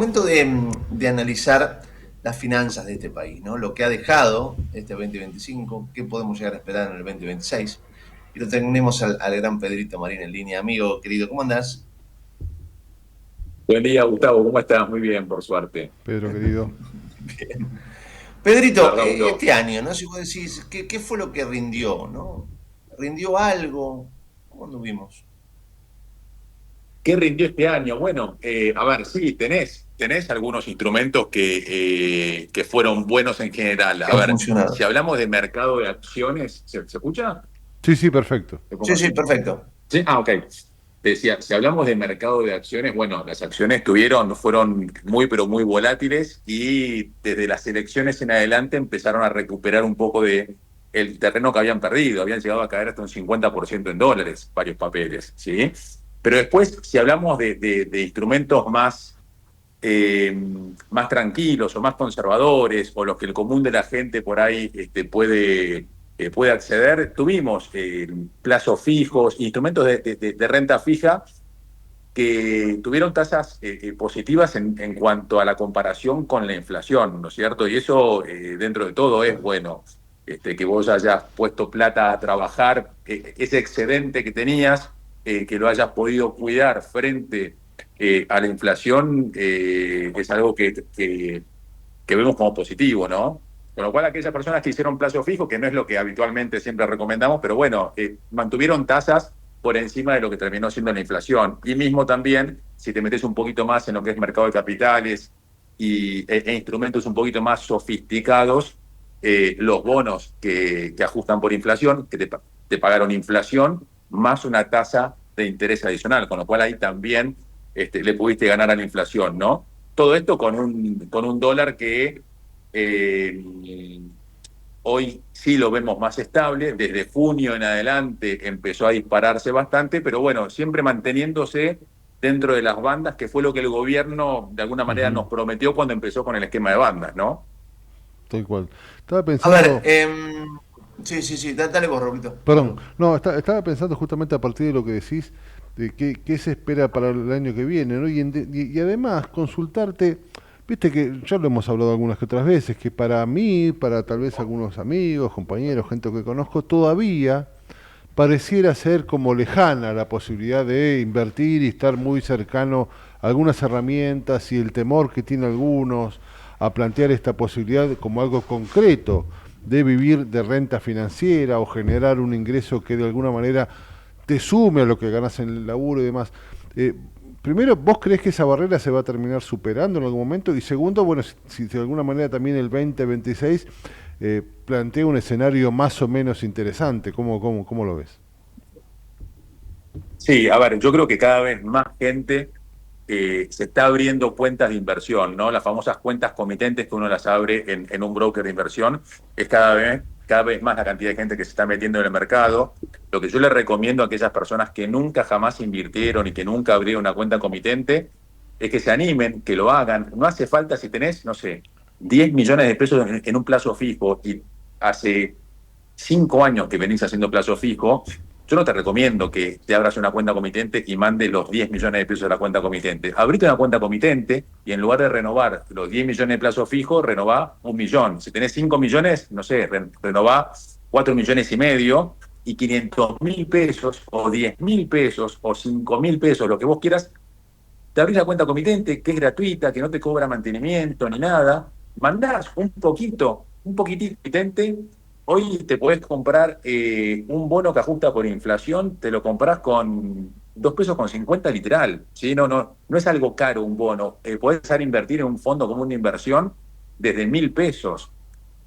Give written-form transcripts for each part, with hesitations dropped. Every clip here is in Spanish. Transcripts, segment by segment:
momento de analizar las finanzas de este país, ¿no? Lo que ha dejado este 2025, qué podemos llegar a esperar en el 2026. Y lo tenemos al gran Pedrito Marín en línea. Amigo querido, ¿cómo andás? Buen día, Gustavo. ¿Cómo estás? Muy bien, por suerte. Pedro querido. Bien. Hola, Pedrito, Raúl. este año, ¿no? Si vos decís, ¿qué fue lo que rindió, no? ¿Rindió algo? ¿Cómo anduvimos? ¿Qué rindió este año? Bueno, a ver, sí, tenés algunos instrumentos que fueron buenos en general. ¿Qué A han ver, si funcionado? hablamos de mercado de acciones, ¿se escucha? Sí, sí, perfecto. ¿Te pongo Sí, sí, así? perfecto. Sí, ok. Decía, si hablamos de mercado de acciones, bueno, las acciones fueron muy, pero muy volátiles y desde las elecciones en adelante empezaron a recuperar un poco de el terreno que habían perdido. Habían llegado a caer hasta un 50% en dólares, varios papeles, ¿sí? Pero después, si hablamos de instrumentos eh, más tranquilos o más conservadores, o los que el común de la gente por ahí puede acceder, tuvimos plazos fijos, instrumentos de renta fija que tuvieron tasas positivas en cuanto a la comparación con la inflación, ¿no es cierto? Y eso, dentro de todo, es bueno. Que vos hayas puesto plata a trabajar, ese excedente que tenías, que lo hayas podido cuidar frente a la inflación, es algo que vemos como positivo, ¿no? Con lo cual, aquellas personas que hicieron plazo fijo, que no es lo que habitualmente siempre recomendamos, pero bueno, mantuvieron tasas por encima de lo que terminó siendo la inflación. Y mismo también, si te metes un poquito más en lo que es mercado de capitales e instrumentos un poquito más sofisticados, los bonos que ajustan por inflación, que te pagaron inflación, más una tasa de interés adicional, con lo cual ahí también le pudiste ganar a la inflación, ¿no? Todo esto con un dólar que eh, hoy sí lo vemos más estable. Desde junio en adelante empezó a dispararse bastante, pero bueno, siempre manteniéndose dentro de las bandas, que fue lo que el gobierno de alguna manera Ujú. nos prometió cuando empezó con el esquema de bandas, ¿no? Tal cual. Estaba A ver, pensando, sí, sí, sí, dale vos, Roberto. perdón, no, estaba pensando justamente a partir de lo que decís, de qué se espera para el año que viene, ¿no? Y además consultarte, viste que ya lo hemos hablado algunas que otras veces, que para mí, para tal vez algunos amigos, compañeros, gente que conozco, todavía pareciera ser como lejana la posibilidad de invertir y estar muy cercano a algunas herramientas y el temor que tienen algunos a plantear esta posibilidad como algo concreto de vivir de renta financiera o generar un ingreso que de alguna manera te sume a lo que ganas en el laburo y demás. Eh, Primero, ¿vos crees que esa barrera se va a terminar superando en algún momento? Y segundo, bueno, si de alguna manera también el 2026 plantea un escenario más o menos interesante, ¿cómo lo ves? Sí, a ver, yo creo que cada vez más gente se está abriendo cuentas de inversión, ¿no? Las famosas cuentas comitentes que uno las abre en un broker de inversión. Es cada vez más la cantidad de gente que se está metiendo en el mercado. Lo que yo le recomiendo a aquellas personas que nunca jamás invirtieron y que nunca abrieron una cuenta comitente es que se animen, que lo hagan. No hace falta si tenés, no sé, 10 millones de pesos en un plazo fijo y hace 5 años que venís haciendo plazo fijo. Yo no te recomiendo que te abras una cuenta comitente y mandes los 10 millones de pesos de la cuenta comitente. Abrite una cuenta comitente y en lugar de renovar los 10 millones de plazo fijo, renová 1 millón. Si tenés 5 millones, no sé, renová 4 millones y medio, y 500.000 pesos o 10.000 pesos o 5.000 pesos, lo que vos quieras, te abrís la cuenta comitente, que es gratuita, que no te cobra mantenimiento ni nada, mandás un poquitito comitente. Hoy te podés comprar un bono que ajusta por inflación, te lo comprás con 2 pesos con 50 literal, ¿sí? No es algo caro un bono. Podés empezar a invertir en un fondo común de inversión desde 1.000 pesos.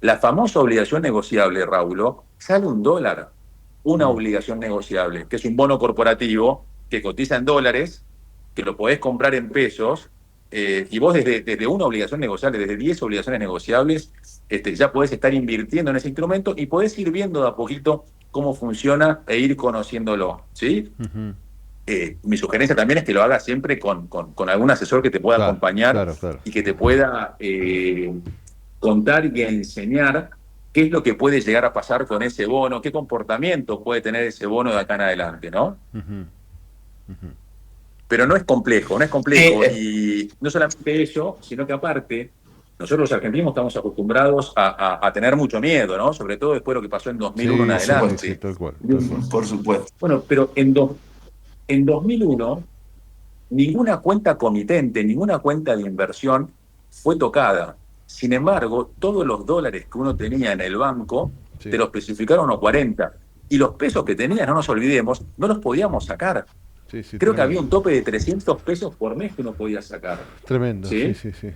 La famosa obligación negociable, Raúl, sale $1, una Mm. obligación negociable, que es un bono corporativo que cotiza en dólares, que lo podés comprar en pesos, y vos desde una obligación negociable, desde 10 obligaciones negociables, ya podés estar invirtiendo en ese instrumento y podés ir viendo de a poquito cómo funciona e ir conociéndolo, ¿sí? Ujú. Mi sugerencia también es que lo hagas siempre con algún asesor que te pueda Claro, acompañar claro, claro. y que te pueda contar y enseñar qué es lo que puede llegar a pasar con ese bono, qué comportamiento puede tener ese bono de acá en adelante, ¿no? Ujú, ujú. pero no es complejo, no es Sí, complejo. Y no solamente eso, sino que aparte, nosotros los argentinos estamos acostumbrados a tener mucho miedo, ¿no? Sobre todo después de lo que pasó en 2001 en Sí, por sí, sí, supuesto, sí, adelante. tal cual, tal cual. por supuesto. Bueno, pero en 2001 ninguna cuenta comitente, ninguna cuenta de inversión fue tocada. Sin embargo, todos los dólares que uno tenía en el banco te Sí, los especificaron a 40. Y los pesos que tenías, no nos olvidemos, no los podíamos sacar. sí, sí, Creo que había tremendo. un tope de 300 pesos por mes que uno podía sacar. Tremendo, sí, ¿Sí? sí, sí.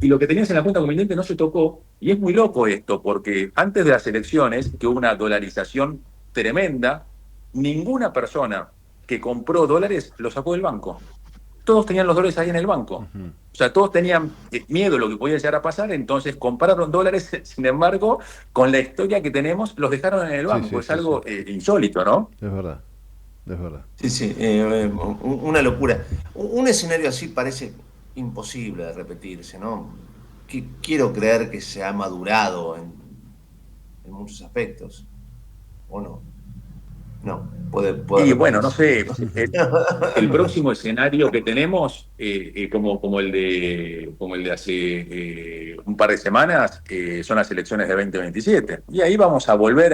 Y lo que tenías en la cuenta comitente no se tocó. Y es muy loco esto, porque antes de las elecciones, que hubo una dolarización tremenda, ninguna persona que compró dólares lo sacó del banco. Todos tenían los dólares ahí en el banco. Ujú. O sea, todos tenían miedo de lo que podía llegar a pasar, entonces compraron dólares, sin embargo, con la historia que tenemos, los dejaron en el Sí, banco. sí, Es sí, sí. algo insólito, ¿no? Es verdad, es verdad. Sí, sí, una locura. Un escenario así parece imposible de repetirse, ¿no? Quiero creer que se ha madurado en muchos aspectos, ¿o no? No, puede Y bueno, no repetirse. sé, el próximo escenario que tenemos, como el de hace un par de semanas, son las elecciones de 2027. Y ahí vamos a volver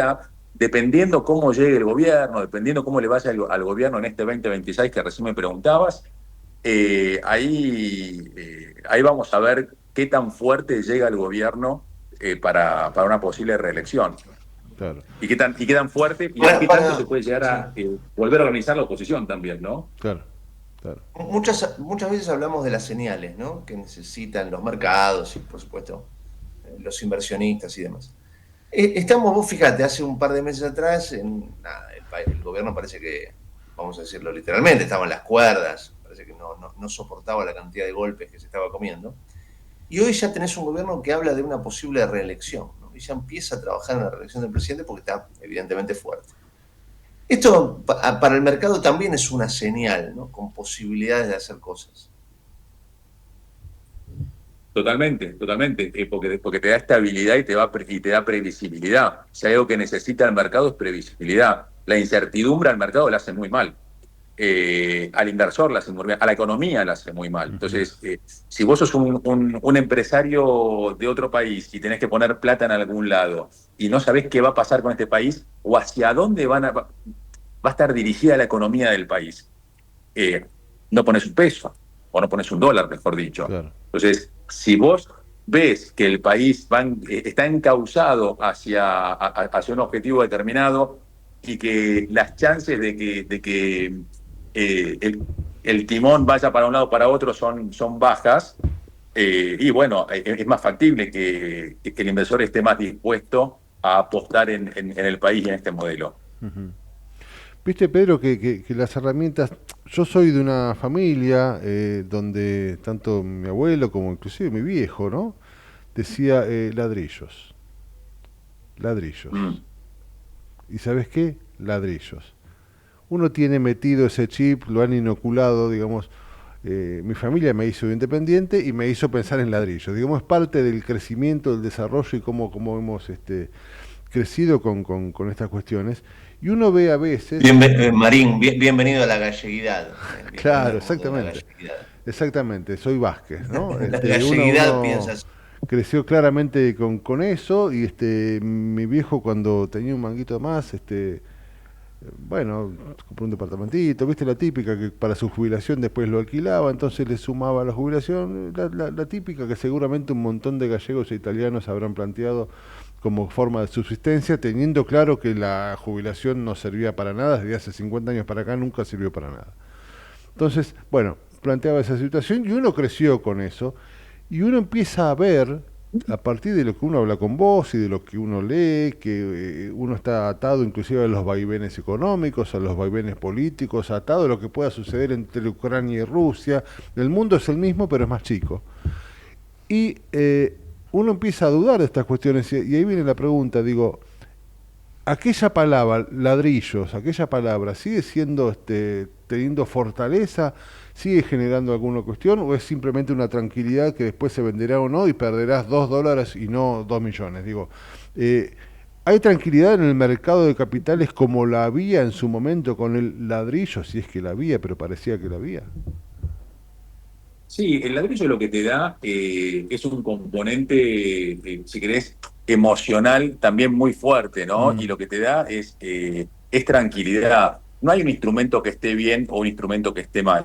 dependiendo cómo llegue el gobierno, dependiendo cómo le vaya al gobierno en este 2026 que recién me preguntabas, ahí vamos a ver qué tan fuerte llega el gobierno para una posible reelección. Claro, Y qué tan fuerte y Para, qué tanto se para, puede llegar sí. a volver a organizar la oposición también, ¿no? claro, claro. Muchas veces hablamos de las señales, ¿no? Que necesitan los mercados y, por supuesto, los inversionistas y demás. Vos fíjate, hace un par de meses atrás, nada, el gobierno parece que, vamos a decirlo literalmente, estaba en las cuerdas, parece que no soportaba la cantidad de golpes que se estaba comiendo. Y hoy ya tenés un gobierno que habla de una posible reelección, ¿no? Y ya empieza a trabajar en la reelección del presidente porque está evidentemente fuerte. Esto para el mercado también es una señal, ¿no? Con posibilidades de hacer cosas. Totalmente, totalmente, porque te da estabilidad y te da previsibilidad. Si hay algo que necesita el mercado es previsibilidad. La incertidumbre al mercado la hace muy mal. Al inversor la hace muy mal, a la economía la hace muy mal. Ujú. Entonces, si vos sos un empresario de otro país y tenés que poner plata en algún lado y no sabés qué va a pasar con este país o hacia dónde va a estar dirigida la economía del país, eh, no pones un peso o no pones un dólar, mejor dicho. Claro. Entonces, si vos ves que el país está encauzado hacia un objetivo determinado y que las chances de que el timón vaya para un lado o para otro son bajas, y bueno, es más factible que el inversor esté más dispuesto a apostar en el país y en este modelo. Ujú. Viste, Pedro, que las herramientas, yo soy de una familia donde tanto mi abuelo como inclusive mi viejo, ¿no? Decía ladrillos, ladrillos. Mm. ¿Y sabes qué? Ladrillos. Uno tiene metido ese chip, lo han inoculado, digamos, mi familia me hizo independiente y me hizo pensar en ladrillos. Digamos, es parte del crecimiento, del desarrollo y cómo hemos crecido con estas cuestiones. Y uno ve a veces, Marín, bienvenido a la galleguidad. Bienvenido claro, al mundo de la exactamente, galleguidad. exactamente, soy Vázquez, ¿no? La Uno, galleguidad uno piensas. creció claramente con eso y mi viejo cuando tenía un manguito más, bueno, compró un departamentito, viste la típica que para su jubilación después lo alquilaba, entonces le sumaba a la jubilación, la típica que seguramente un montón de gallegos e italianos habrán planteado como forma de subsistencia, teniendo claro que la jubilación no servía para nada, desde hace 50 años para acá nunca sirvió para nada. Entonces, bueno, planteaba esa situación y uno creció con eso y uno empieza a ver, a partir de lo que uno habla con vos y de lo que uno lee, que uno está atado inclusive a los vaivenes económicos, a los vaivenes políticos, atado a lo que pueda suceder entre Ucrania y Rusia. El mundo es el mismo, pero es más chico. Y uno empieza a dudar de estas cuestiones y ahí viene la pregunta, digo, aquella palabra, ladrillos, aquella palabra, ¿sigue siendo, teniendo fortaleza? ¿Sigue generando alguna cuestión? ¿O es simplemente una tranquilidad que después se venderá o no y perderás $2 y no 2 millones? Digo, ¿Hay tranquilidad en el mercado de capitales como la había en su momento con el ladrillo? Si es que la había, pero parecía que la había. Sí, el ladrillo lo que te da es un componente, si querés, emocional también muy fuerte, ¿no? Mm, Y lo que te da es tranquilidad. No hay un instrumento que esté bien o un instrumento que esté mal.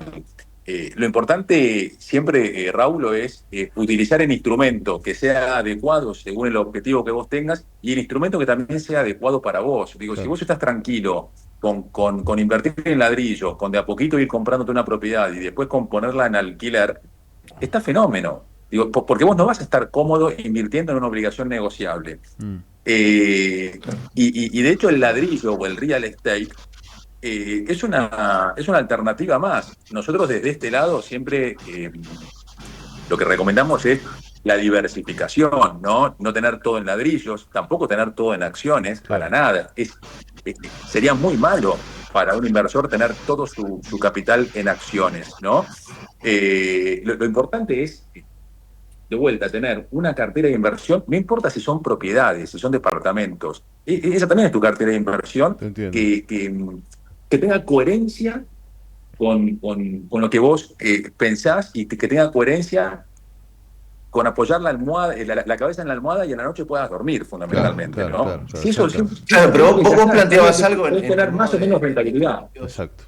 Lo importante siempre, Raúl, es utilizar el instrumento que sea adecuado según el objetivo que vos tengas y el instrumento que también sea adecuado para vos. Digo, si claro. vos estás tranquilo con invertir en ladrillos, con de a poquito ir comprándote una propiedad y después con ponerla en alquiler, está fenómeno. Digo, porque vos no vas a estar cómodo invirtiendo en una obligación negociable. Mm, Y de hecho el ladrillo o el real estate es una alternativa más. Nosotros desde este lado siempre lo que recomendamos es la diversificación, ¿no? No tener todo en ladrillos, tampoco tener todo en acciones, para claro. nada. Sería muy malo para un inversor tener todo su capital en acciones, ¿no? Lo importante es, de vuelta, tener una cartera de inversión, no importa si son propiedades, si son departamentos. Esa también es tu cartera de inversión, Te entiendo. que tenga coherencia con lo que vos pensás y que tenga coherencia con apoyar la almohada, la cabeza en la almohada y en la noche puedas dormir, Claro, fundamentalmente, claro, ¿no? claro, claro, Si eso exactamente. Claro, pero vos, ya vos está, planteabas algo puedes tener en más uno o menos de tus rentabilidad. posteos, Exacto.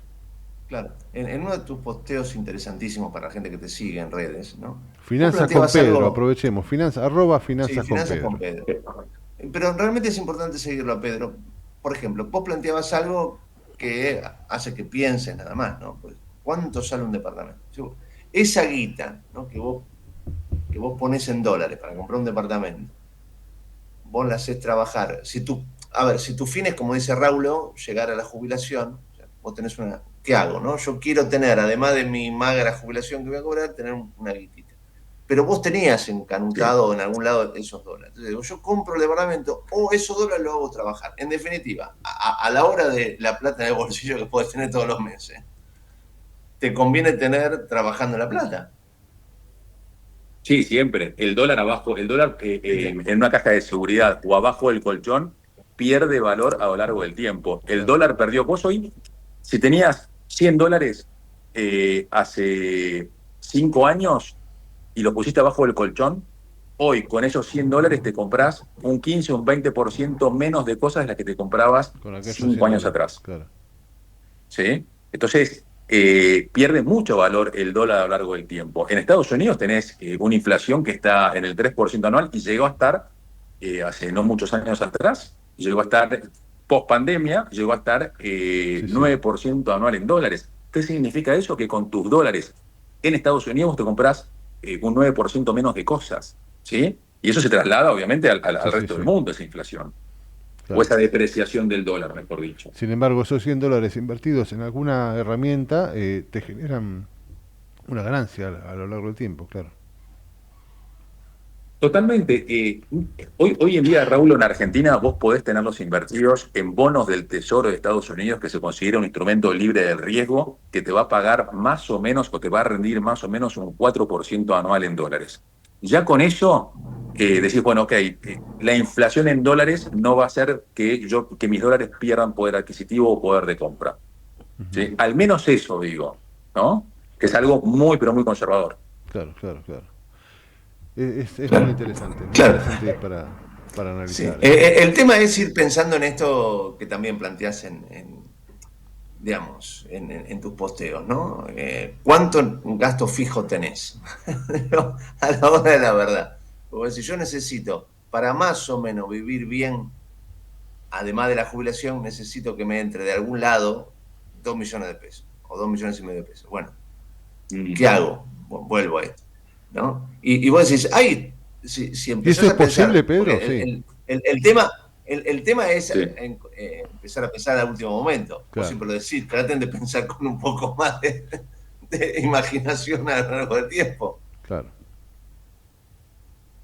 claro, en uno de tus posteos interesantísimos para la gente que te sigue en redes, ¿no? Vos Finanzas con planteabas Pedro, algo, aprovechemos. Arroba sí, finanzas con finanzas con Pedro. Pedro. Pero realmente es importante seguirlo a Pedro. Por ejemplo, vos planteabas algo que hace que pienses nada más, ¿no? Pues, ¿cuánto sale un departamento? Esa guita, ¿no? que vos pones en dólares para comprar un departamento, vos la haces trabajar. Si tu fin es, como dice Raulo, llegar a la jubilación, o sea, vos tenés ¿qué hago, no? Yo quiero tener, además de mi magra jubilación que voy a cobrar, tener una guitita. Pero vos tenías Sí. encanutado en algún lado esos dólares. Entonces digo, yo compro el departamento o esos dólares los hago trabajar. En definitiva, a la hora de la plata en el bolsillo que puedes tener todos los meses, te conviene tener trabajando la plata. Sí, siempre. El dólar abajo, el dólar en una caja de seguridad o abajo del colchón pierde valor a lo largo del tiempo. El Claro. dólar perdió. Vos hoy, si tenías $100 hace 5 años y los pusiste abajo del colchón, hoy con esos $100 te comprás un 15 o un 20% menos de cosas de las que te comprabas Con aquellos 5 100 años dólares. atrás. Claro. ¿Sí? Entonces, pierde mucho valor el dólar a lo largo del tiempo. En Estados Unidos tenés una inflación que está en el 3% anual y llegó a estar, hace no muchos años atrás, llegó a estar, post pandemia, llegó a estar Sí, sí. 9% anual en dólares. ¿Qué significa eso? Que con tus dólares en Estados Unidos te compras un 9% menos de cosas, ¿sí? Y eso se traslada, obviamente, Sí, al sí, resto del sí. mundo, esa inflación, o Claro. esa depreciación del dólar, mejor dicho. Sin embargo, esos 100 dólares invertidos en alguna herramienta te generan una ganancia a lo largo del tiempo, claro. Totalmente. Hoy en día, Raúl, en Argentina vos podés tenerlos invertidos en bonos del Tesoro de Estados Unidos, que se considera un instrumento libre del riesgo, que te va a pagar más o menos, o te va a rendir más o menos un 4% anual en dólares. Ya con eso, decís, bueno, ok, la inflación en dólares no va a hacer que mis dólares pierdan poder adquisitivo o poder de compra. Ujú. ¿Sí? Al menos eso digo, ¿no? Que es algo muy, pero muy conservador. Claro, claro, claro. Es Claro, muy claro. interesante para Sí. analizar. El tema es ir pensando en esto que también planteas digamos, en tus posteos, ¿no? ¿Cuánto gasto fijo tenés? A la hora de la verdad. Porque si yo necesito, para más o menos vivir bien, además de la jubilación, necesito que me entre de algún lado 2 millones de pesos o 2,5 millones de pesos. Bueno, ¿qué hago? Vuelvo a esto, ¿no? Y vos decís, ay, si ¿Y eso empezás es a posible, pensar, porque Pedro? Sí, el tema es sí, empezar a pensar al último momento. Vos claro. siempre lo decís, traten de pensar con un poco más de imaginación a lo largo del tiempo. Claro.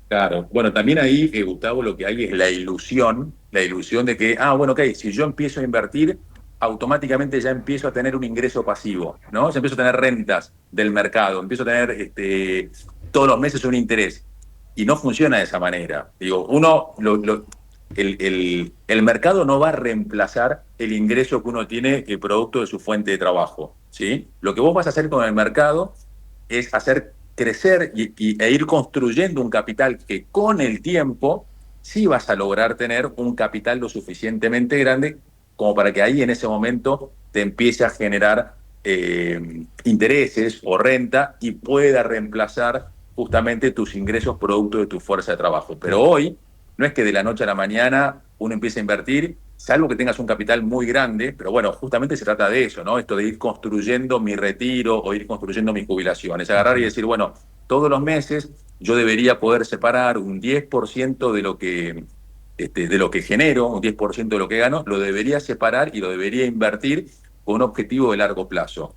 Claro, bueno, también ahí, Gustavo, lo que hay es la ilusión de que, bueno, ok, si yo empiezo a invertir, automáticamente ya empiezo a tener un ingreso pasivo, ¿no? Ya empiezo a tener rentas del mercado, empiezo a tener todos los meses un interés. Y no funciona de esa manera. Digo, uno, el mercado no va a reemplazar el ingreso que uno tiene producto de su fuente de trabajo, ¿sí? Lo que vos vas a hacer con el mercado es hacer crecer e ir construyendo un capital que con el tiempo sí vas a lograr tener un capital lo suficientemente grande como para que ahí en ese momento te empiece a generar intereses o renta y pueda reemplazar justamente tus ingresos producto de tu fuerza de trabajo. Pero hoy no es que de la noche a la mañana uno empiece a invertir, salvo que tengas un capital muy grande, pero bueno, justamente se trata de eso, ¿no? Esto de ir construyendo mi retiro o ir construyendo mi jubilación. Es agarrar y decir, bueno, todos los meses yo debería poder separar un 10% de lo que genero, un 10% de lo que gano, lo debería separar y lo debería invertir con un objetivo de largo plazo.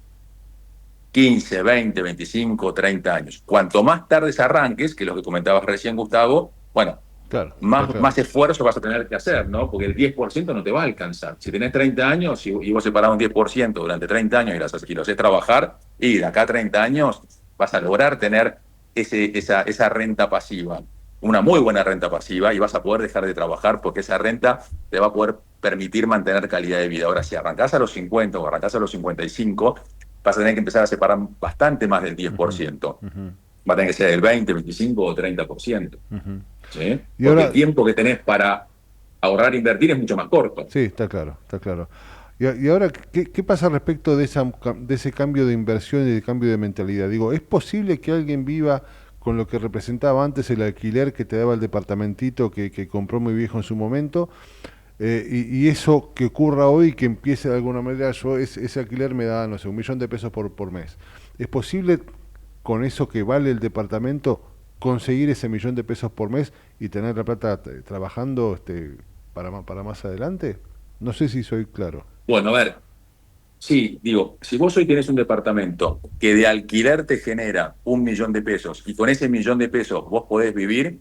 15, 20, 25, 30 años. Cuanto más tarde arranques, que es lo que comentabas recién, Gustavo, bueno, Claro, está más claro. esfuerzo vas a tener que hacer, ¿no? Porque el 10% no te va a alcanzar. Si tenés 30 años y vos separás un 10% durante 30 años y lo haces trabajar, y de acá a 30 años vas a lograr tener esa renta pasiva, una muy buena renta pasiva, y vas a poder dejar de trabajar porque esa renta te va a poder permitir mantener calidad de vida. Ahora, si arrancás a los 50 o arrancás a los 55, vas a tener que empezar a separar bastante más del 10%. Ujú, Va a tener que ser el 20, 25 o 30%. ujú. ¿Sí? Y Porque el ahora, tiempo que tenés para ahorrar e invertir es mucho más corto. sí, está claro, está claro. Y ahora, ¿qué pasa respecto de ese cambio de inversión y de cambio de mentalidad? Digo, ¿es posible que alguien viva con lo que representaba antes el alquiler que te daba el departamentito que compró muy viejo en su momento? Y eso que ocurra hoy, que empiece de alguna manera, ese alquiler me da, no sé, 1.000.000 de pesos por mes. ¿Es posible con eso que vale el departamento conseguir ese 1.000.000 de pesos por mes y tener la plata trabajando para más adelante? No sé si soy claro. Bueno, a ver, sí, digo, si vos hoy tenés un departamento que de alquiler te genera 1 millón de pesos y con ese 1 millón de pesos vos podés vivir,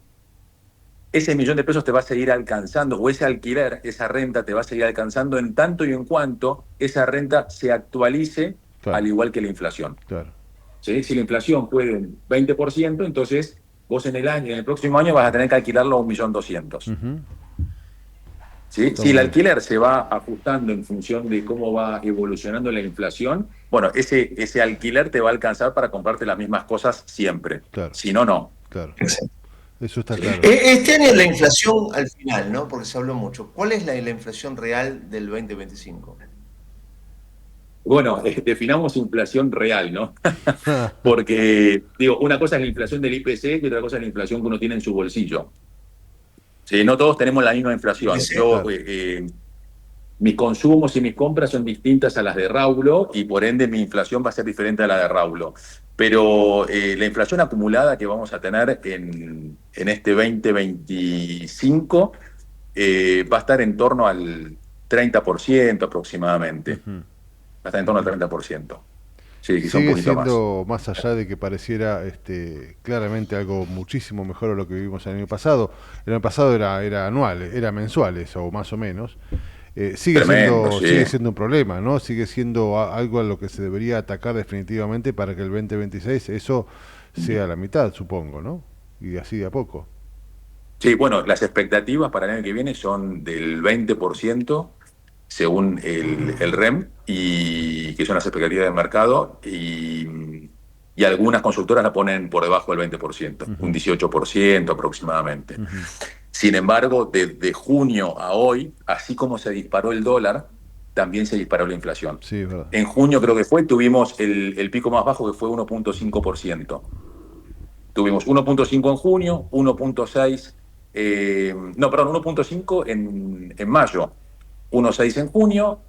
ese 1 millón de pesos te va a seguir alcanzando, o ese alquiler, esa renta te va a seguir alcanzando en tanto y en cuanto esa renta se actualice Claro, al igual que la inflación. claro. ¿Sí? Si la inflación fue del 20%, entonces vos en el próximo año vas a tener que alquilarlo a 1.200.000. Ujú. ¿Sí? Está Si el muy bien. alquiler se va ajustando en función de cómo va evolucionando la inflación, bueno, ese alquiler te va a alcanzar para comprarte las mismas cosas siempre. Claro, Si no, no. claro. Exacto. Eso está ¿Sí? claro. Este año la inflación al final, ¿no? Porque se habló mucho. ¿Cuál es la inflación real del 2025? Bueno, definamos inflación real, ¿no? Porque, digo, una cosa es la inflación del IPC y otra cosa es la inflación que uno tiene en su bolsillo. Sí, no todos tenemos la misma inflación. IPC. Claro. Mis consumos y mis compras son distintas a las de Raulo y por ende mi inflación va a ser diferente a la de Raulo. Pero la inflación acumulada que vamos a tener en este 2025 va a estar en torno al 30% aproximadamente. Va Ujú, a estar en torno al ujú. 30%. Sí, quizá un Sigue poquito más. siendo, más allá de que pareciera claramente algo muchísimo mejor a lo que vivimos el año pasado. El año pasado era anual, era mensuales o más o menos. Tremendo, sí. Sigue siendo un problema, ¿no? Sigue siendo algo a lo que se debería atacar definitivamente para que el 2026 eso sea la mitad, supongo, ¿no? Y así de a poco. Sí, bueno, las expectativas para el año que viene son del 20% según el REM, y que son las expectativas del mercado, y algunas consultoras la ponen por debajo del 20%, un Ujú, 18% aproximadamente. ujú. Sin embargo, desde junio a hoy, así como se disparó el dólar, también se disparó la inflación. Sí, es verdad. En junio creo que tuvimos el pico más bajo que fue 1,5%. Tuvimos 1,5 en junio, 1,6, no, perdón, 1,5 en mayo, 1,6 en junio,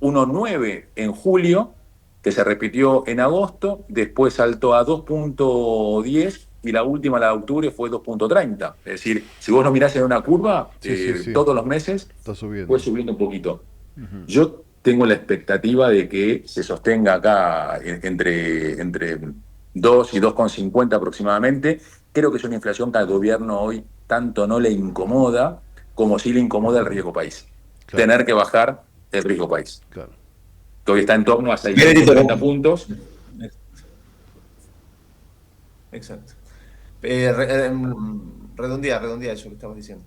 1,9 en julio, que se repitió en agosto, después saltó a 2,10 y la última, la de octubre, fue 2,30. Es decir, si vos lo mirás en una curva, Sí, sí, sí. todos los meses Está fue subiendo. subiendo un poquito. Ujú. Yo tengo la expectativa de que se sostenga acá entre 2 y 2,50 aproximadamente. Creo que es una inflación que al gobierno hoy tanto no le incomoda como sí le incomoda el riesgo país. Claro, Tener que bajar el riesgo país, claro. que hoy está en torno a Pedrito, 630 puntos. exacto. Redondea eso que estabas diciendo.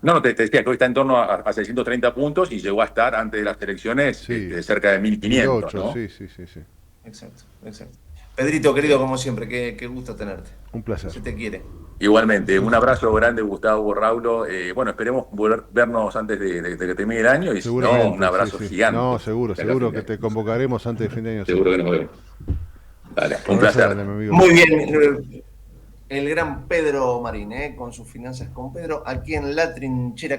No, te decía que hoy está en torno a 630 puntos y llegó a estar antes de las elecciones Sí, cerca de 1500, 2008, ¿no? sí, sí, sí, sí. Exacto, exacto. Pedrito, querido, como siempre, qué gusto tenerte. Un placer. Se te quiere. Igualmente, un abrazo grande, Gustavo, Raulo. Bueno, esperemos volver vernos antes de que termine el año y si no, un Seguramente, sí, abrazo sí. gigante. No, seguro, De acá a seguro fin de que año. te convocaremos antes de fin de año, Seguro seguro. que nos vemos. Dale, un Abrazo placer. grande, mi amigo. Muy bien, el gran Pedro Marín, con sus finanzas con Pedro, aquí en La Trinchera.